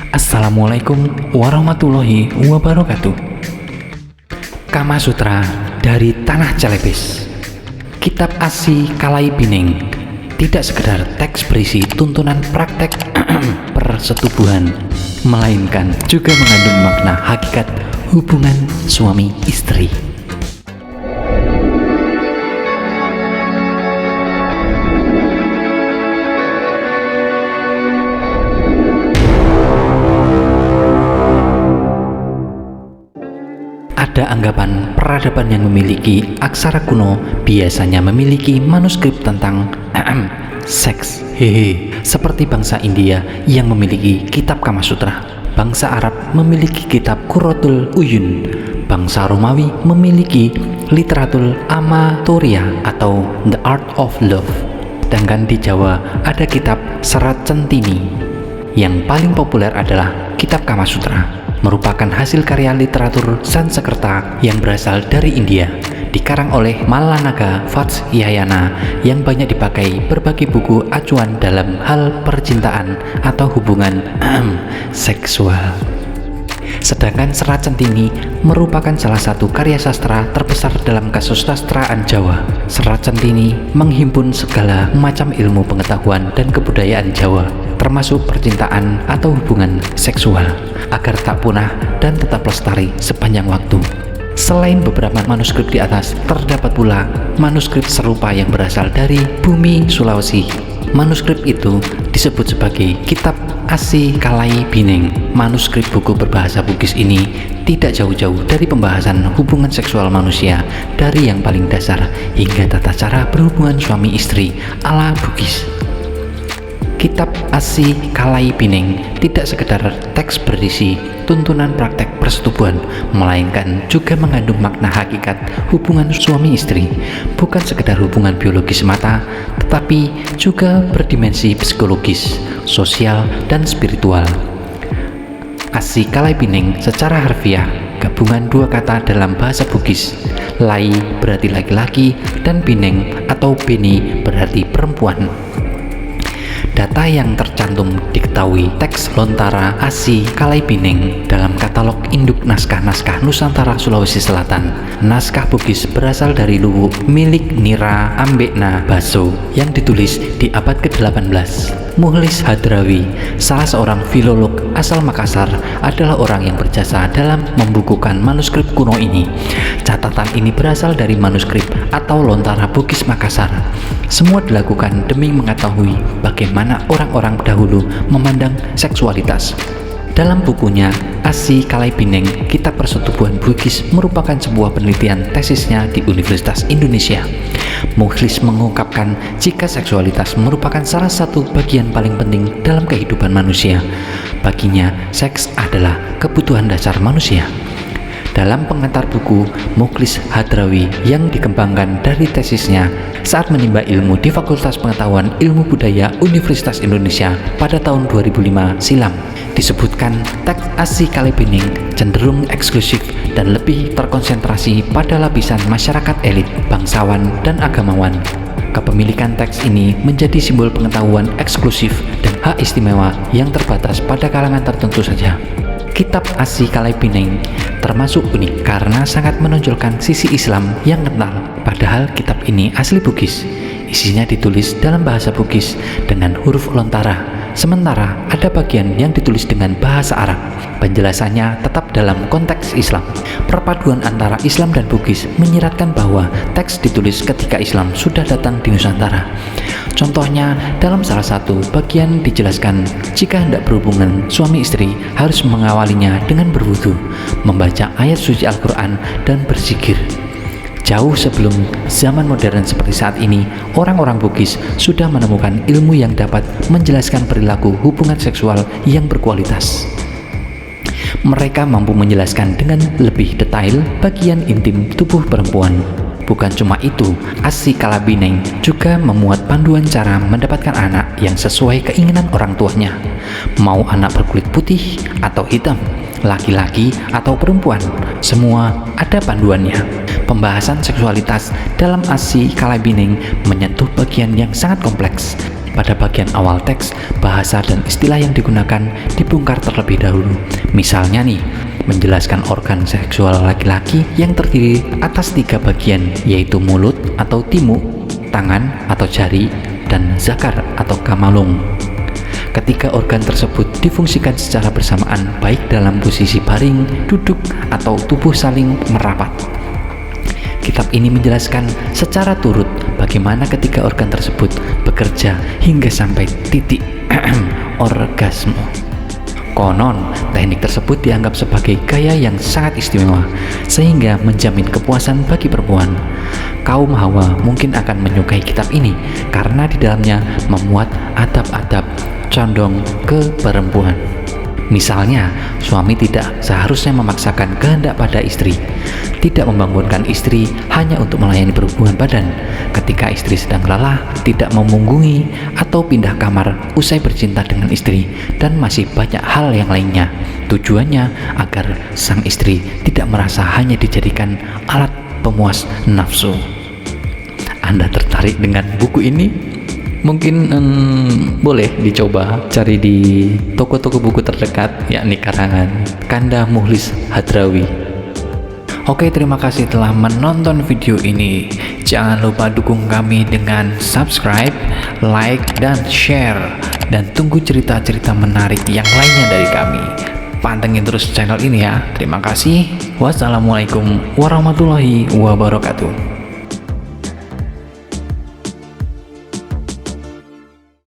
Assalamualaikum warahmatullahi wabarakatuh. Kama Sutra dari Tanah Celebes. Kitab Asi Kalai Pining tidak sekedar teks berisi tuntunan praktek persetubuhan, melainkan juga mengandung makna hakikat hubungan suami istri. Ada anggapan peradaban yang memiliki aksara kuno biasanya memiliki manuskrip tentang seks, seperti bangsa India yang memiliki kitab Kama Sutra, bangsa Arab memiliki kitab Qurratul Uyun, bangsa Romawi memiliki literatur Amatoria atau The Art of Love, sedangkan di Jawa ada kitab Serat Centini. Yang paling populer adalah kitab Kama Sutra, merupakan hasil karya literatur Sanskerta yang berasal dari India, dikarang oleh Malanaga Vatsyayana yang banyak dipakai berbagai buku acuan dalam hal percintaan atau hubungan seksual. Sedangkan Serat Centini merupakan salah satu karya sastra terbesar dalam kasusastraan Jawa. Serat Centini menghimpun segala macam ilmu pengetahuan dan kebudayaan Jawa, termasuk percintaan atau hubungan seksual, agar tak punah dan tetap lestari sepanjang waktu. Selain beberapa manuskrip di atas, terdapat pula manuskrip serupa yang berasal dari bumi Sulawesi. Manuskrip itu disebut sebagai Kitab Asi Kalai Pining. Manuskrip buku berbahasa Bugis ini tidak jauh-jauh dari pembahasan hubungan seksual manusia dari yang paling dasar hingga tata cara berhubungan suami istri ala Bugis. Kitab Asi Kalai Pining tidak sekedar teks berisi tuntunan praktek persetubuhan, melainkan juga mengandung makna hakikat hubungan suami istri, bukan sekedar hubungan biologis semata, tetapi juga berdimensi psikologis, sosial, dan spiritual. Asi Kalai Pining secara harfiah gabungan dua kata dalam bahasa Bugis. Lai berarti laki-laki dan Pining atau Beni berarti perempuan. Data yang tercantum diketahui teks Lontara Asi Kalai Pining dalam katalog induk naskah-naskah Nusantara Sulawesi Selatan. Naskah Bugis berasal dari Luwuk milik Nira Ambekna Baso yang ditulis di abad ke-18. Mukhlis Hadrawi, salah seorang filolog asal Makassar, adalah orang yang berjasa dalam membukukan manuskrip kuno ini. Catatan ini berasal dari manuskrip atau Lontara Bugis Makassar. Semua dilakukan demi mengetahui bagaimana orang-orang dahulu memandang seksualitas. Dalam bukunya Asi Kalai Pining, Kitab Persetubuhan Bugis merupakan sebuah penelitian tesisnya di Universitas Indonesia. Mukhlis mengungkapkan jika seksualitas merupakan salah satu bagian paling penting dalam kehidupan manusia. Baginya, seks adalah kebutuhan dasar manusia. Dalam pengantar buku Mukhlis Hadrawi yang dikembangkan dari tesisnya saat menimba ilmu di Fakultas Pengetahuan Ilmu Budaya Universitas Indonesia pada tahun 2005 silam, disebutkan teks Asi Kalai Pining cenderung eksklusif dan lebih terkonsentrasi pada lapisan masyarakat elit, bangsawan, dan agamawan. Kepemilikan teks ini menjadi simbol pengetahuan eksklusif dan hak istimewa yang terbatas pada kalangan tertentu saja. Kitab Asi Kalai Pining termasuk unik karena sangat menonjolkan sisi Islam yang kental, padahal kitab ini asli Bugis. Isinya ditulis dalam bahasa Bugis dengan huruf Lontara, sementara ada bagian yang ditulis dengan bahasa Arab. Penjelasannya tetap dalam konteks Islam. Perpaduan antara Islam dan Bugis menyiratkan bahwa teks ditulis ketika Islam sudah datang di Nusantara. Contohnya, dalam salah satu bagian dijelaskan jika hendak berhubungan suami istri harus mengawalinya dengan berwudu, membaca ayat suci Al-Quran, dan berzikir. Jauh sebelum zaman modern seperti saat ini, orang-orang Bugis sudah menemukan ilmu yang dapat menjelaskan perilaku hubungan seksual yang berkualitas. Mereka mampu menjelaskan dengan lebih detail bagian intim tubuh perempuan. Bukan cuma itu, Asi Kalai Pining juga memuat panduan cara mendapatkan anak yang sesuai keinginan orang tuanya. Mau anak berkulit putih atau hitam, laki-laki atau perempuan, semua ada panduannya. Pembahasan seksualitas dalam Asi Kalai Pining menyentuh bagian yang sangat kompleks. Pada bagian awal teks, bahasa dan istilah yang digunakan dibongkar terlebih dahulu. Misalnya nih, menjelaskan organ seksual laki-laki yang terdiri atas 3 bagian, yaitu mulut atau timu, tangan atau jari, dan zakar atau kamalung. Ketiga organ tersebut difungsikan secara bersamaan, baik dalam posisi baring, duduk, atau tubuh saling merapat. Kitab ini menjelaskan secara turut bagaimana ketiga organ tersebut bekerja hingga sampai titik orgasme. Konon, teknik tersebut dianggap sebagai gaya yang sangat istimewa, sehingga menjamin kepuasan bagi perempuan. Kaum Hawa mungkin akan menyukai kitab ini karena di dalamnya memuat adab-adab condong ke perempuan. Misalnya, suami tidak seharusnya memaksakan kehendak pada istri, tidak membangunkan istri hanya untuk melayani berhubungan badan. Ketika istri sedang lelah, tidak memunggungi atau pindah kamar usai bercinta dengan istri, dan masih banyak hal yang lainnya. Tujuannya agar sang istri tidak merasa hanya dijadikan alat pemuas nafsu. Anda tertarik dengan buku ini? Mungkin boleh dicoba cari di toko-toko buku terdekat, yakni karangan Kanda Mukhlis Hadrawi. Oke, terima kasih telah menonton video ini. Jangan lupa dukung kami dengan subscribe, like, dan share. Dan tunggu cerita-cerita menarik yang lainnya dari kami. Pantengin terus channel ini ya. Terima kasih. Wassalamualaikum warahmatullahi wabarakatuh.